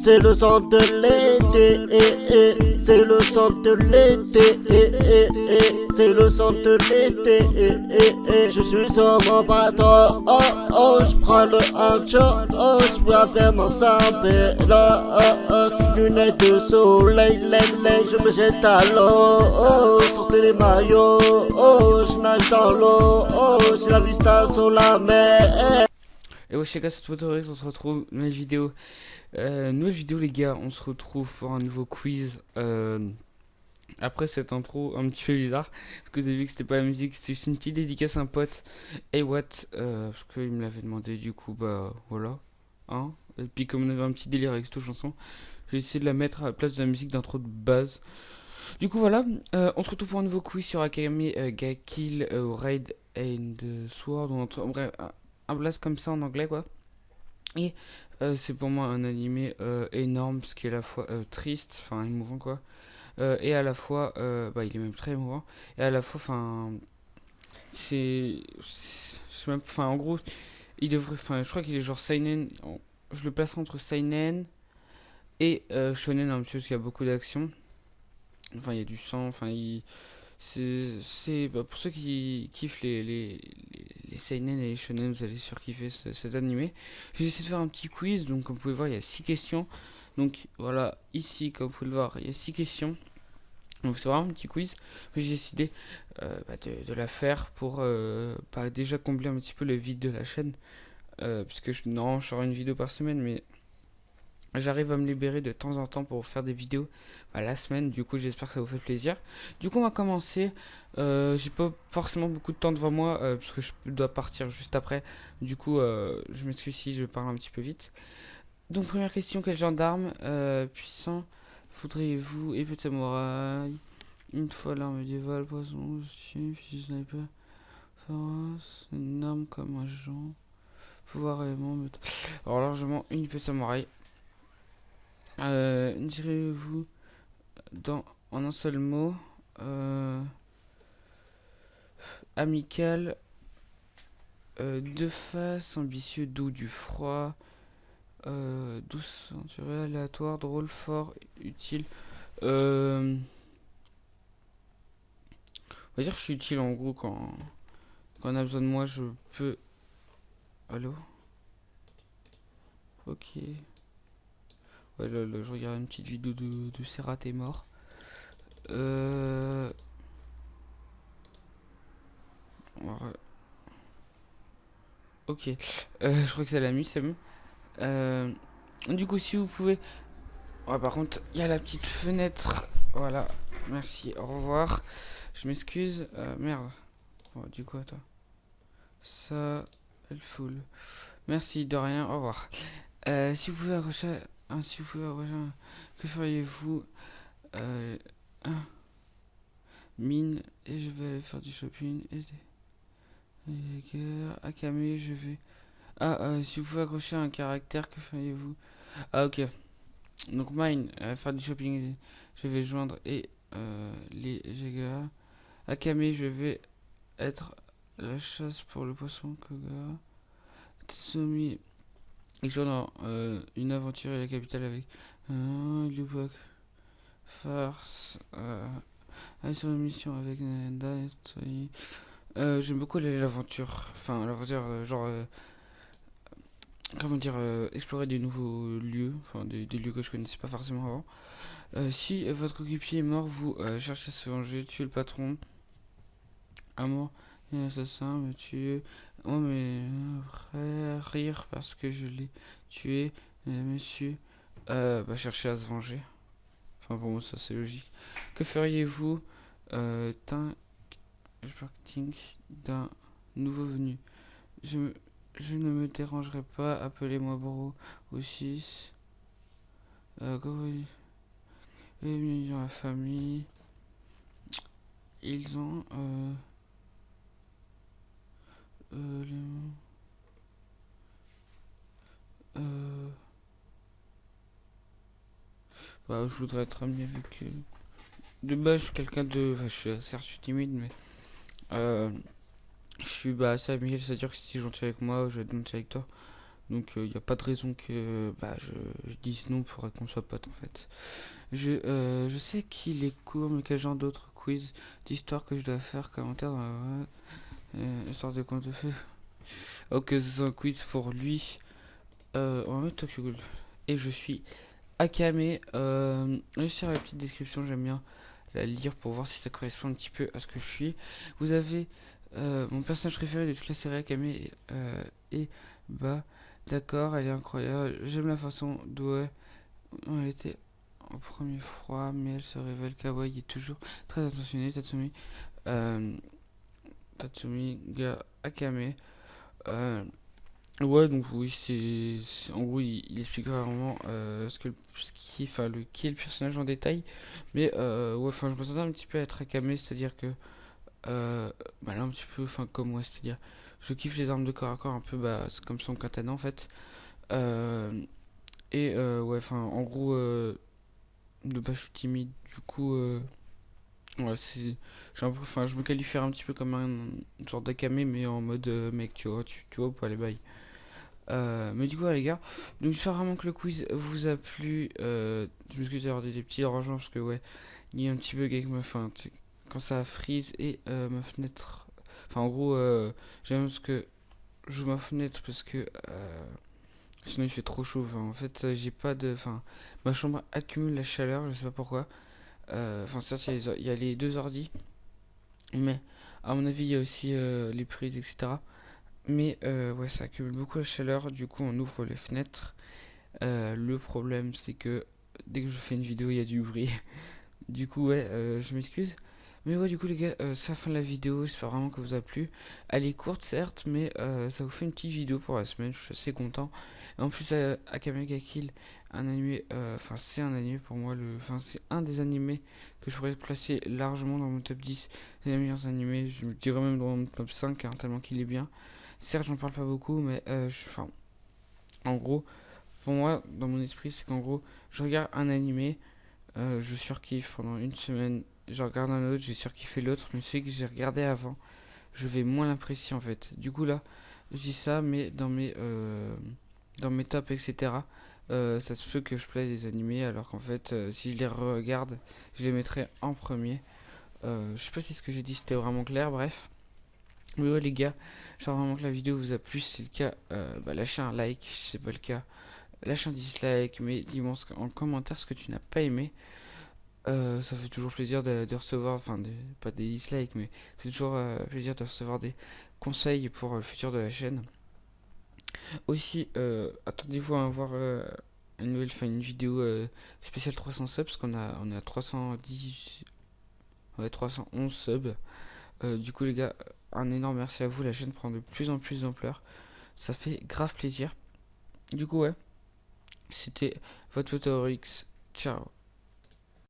C'est le son de l'été, c'est le son de l'été, c'est le son de l'été, je suis sur mon bateau, oh oh, je prends le ancho, oh, je vois vraiment ça, lunettes de soleil, je me jette à l'eau, oh, sortez les maillots, oh, je nage dans l'eau, oh, j'ai la vista sur la mer. Et ouais, chez Casse Motorix, on se retrouve, nouvelle vidéo, les gars, on se retrouve pour un nouveau quiz. Après cette intro un petit peu bizarre, parce que vous avez vu que c'était pas la musique, c'était juste une petite dédicace à un pote, hey what, parce qu'il me l'avait demandé, du coup, bah voilà, hein. Et puis comme on avait un petit délire avec cette chanson, j'ai essayé de la mettre à la place de la musique d'intro de base. Du coup voilà, on se retrouve pour un nouveau quiz sur Akame ga Kill Raid and Sword, bref, un blast comme ça en anglais quoi. Et c'est pour moi un animé énorme, ce qui est à la fois triste, enfin émouvant quoi, et à la fois, bah il est même très émouvant, et à la fois, enfin, enfin en gros, il devrait, enfin je crois qu'il est genre seinen, je le placerai entre seinen et shonen un petit peu parce qu'il y a beaucoup d'action, enfin il y a du sang, enfin bah, pour ceux qui kiffent les seinen et les shonen, vous allez surkiffer cet animé. J'ai essayé de faire un petit quiz, donc comme vous pouvez voir, il y a 6 questions. Donc voilà, ici, comme vous pouvez le voir, il y a 6 questions. Donc c'est vraiment un petit quiz. J'ai décidé de la faire pour déjà combler un petit peu le vide de la chaîne. Puisque non, je sors une vidéo par semaine, mais j'arrive à me libérer de temps en temps pour faire des vidéos la semaine. Du coup, j'espère que ça vous fait plaisir. Du coup, on va commencer. J'ai pas forcément beaucoup de temps devant moi parce que je dois partir juste après. Du coup, je m'excuse si je parle un petit peu vite. Donc, première question, quel gendarme puissant voudriez-vous épée de samouraï, une fois l'arme médiévale, poison, fusil sniper, féroce, une arme comme un géant, pouvoir élément, alors largement une épée de samouraï. Direz-vous en un seul mot amical, de face, ambitieux, doux, du froid, douce, aventureux, aléatoire, drôle, fort, utile. On va dire que je suis utile en gros quand on a besoin de moi, je peux. Allô? Ok. Ouais, là, je regarde une petite vidéo de Serrat est mort. Ouais. Ok. Je crois que ça l'a mis, c'est bon. Du coup, si vous pouvez. Ouais, par contre, il y a la petite fenêtre. Voilà. Merci. Au revoir. Je m'excuse. Merde. Oh, du coup, attends. Ça, elle foule. Merci, de rien. Au revoir. Si vous pouvez accrocher. Si vous pouvez accrocher. Que feriez-vous Mine. Et je vais aller faire du shopping. Akame, je vais. Si vous pouvez accrocher un caractère, que feriez-vous? Ah, ok. Donc, mine, faire du shopping. Je vais joindre et les Jaguars. Akame, je vais être la chasse pour le poisson Koga. Tetsumi, il joue dans une aventure à la capitale avec Lubok. Farce. Aller sur une mission avec Nanda. J'aime beaucoup l'aventure. Enfin, l'aventure, genre. Comment dire, explorer des nouveaux lieux. Enfin, des lieux que je connaissais pas forcément avant. Si votre coéquipier est mort, vous cherchez à se venger, tuer le patron. Amour, l'assassin me tuer. Oh, mais après, rire parce que je l'ai tué. Monsieur, chercher à se venger. Enfin, pour moi, ça c'est logique. Que feriez-vous d'un nouveau venu? Je ne me dérangerai pas, appelez-moi Bro aussi. Et dans la famille. Ils ont je voudrais être ami avec de base je suis quelqu'un de je suis certes je suis timide mais je suis assez amical, c'est à dire que si tu es gentil avec moi je vais être gentil avec toi. Donc il n'y a pas de raison que je dise non pour qu'on soit potes en fait. Je sais qu'il est court, mais quel genre d'autres quiz d'histoire que je dois faire, commentaire dans la histoire de conte de feu. Ok, c'est un quiz pour lui. On va mettre Tokyo Ghoul. Et je suis Akame. Juste sur la petite description, j'aime bien la lire pour voir si ça correspond un petit peu à ce que je suis. Vous avez mon personnage préféré de toute la série Akame et bah d'accord, elle est incroyable. J'aime la façon dont elle était au premier froid, mais elle se révèle kawaii et toujours très attentionnée. Tatsumi ga Akame. Ouais, donc oui, en gros, il explique vraiment qui est le personnage en détail. Mais ouais, enfin, je m'attendais un petit peu à être Akame, c'est-à-dire que là, un petit peu, enfin, comme moi, c'est-à-dire, je kiffe les armes de corps à corps un peu, c'est comme son katana en fait. Euh, ouais, enfin, en gros, je suis timide, du coup, ouais, enfin, je me qualifierais un petit peu comme un genre d'Akame, mais en mode mec, tu vois, pas les bails. Mais du coup, les gars, donc j'espère vraiment que le quiz vous a plu. Je m'excuse d'avoir des petits dérangements parce que, ouais, il y a un petit bug avec ma fin. Quand ça freeze et ma fenêtre. Enfin, en gros, j'aime ce que j'ouvre ma fenêtre parce que sinon il fait trop chaud. Enfin, en fait, j'ai pas de. Enfin, ma chambre accumule la chaleur, je sais pas pourquoi. Enfin, certes, il y a les deux ordi, mais à mon avis, il y a aussi les prises, etc. Mais ouais, ça accumule beaucoup la chaleur, du coup, on ouvre les fenêtres. Le problème, c'est que dès que je fais une vidéo, il y a du bruit. Du coup, ouais, je m'excuse. Mais ouais, du coup, les gars, c'est la fin de la vidéo. J'espère vraiment que vous a plu. Elle est courte, certes, mais ça vous fait une petite vidéo pour la semaine. Je suis assez content. Et en plus, Akame ga Kill, un animé, enfin, c'est un animé pour moi. Enfin, c'est un des animés que je pourrais placer largement dans mon top 10 des meilleurs animés. Je me dirais même dans mon top 5, hein, tellement qu'il est bien. Certes, j'en parle pas beaucoup, mais enfin, en gros, pour moi, dans mon esprit, c'est qu'en gros, je regarde un animé, je surkiffe pendant une semaine, je regarde un autre, j'ai surkiffé l'autre, mais celui que j'ai regardé avant, je vais moins l'apprécier en fait. Du coup, là, je dis ça, mais dans mes tops, etc., ça se peut que je plaise des animés, alors qu'en fait, si je les regarde, je les mettrai en premier. Je sais pas si ce que j'ai dit c'était vraiment clair, bref. Mais ouais les gars, j'espère vraiment que la vidéo vous a plu. Si c'est le cas, lâchez un like. Si c'est pas le cas, lâchez un dislike. Mais dis-moi en commentaire ce que tu n'as pas aimé. Ça fait toujours plaisir de recevoir, enfin pas des dislikes, mais c'est toujours plaisir de recevoir des conseils pour le futur de la chaîne. Aussi, attendez-vous à voir une vidéo spéciale 300 subs, parce on est à 310, ouais, 311 subs. Du coup les gars, un énorme merci à vous, la chaîne prend de plus en plus d'ampleur, ça fait grave plaisir. Du coup ouais, c'était votre Potorix, ciao.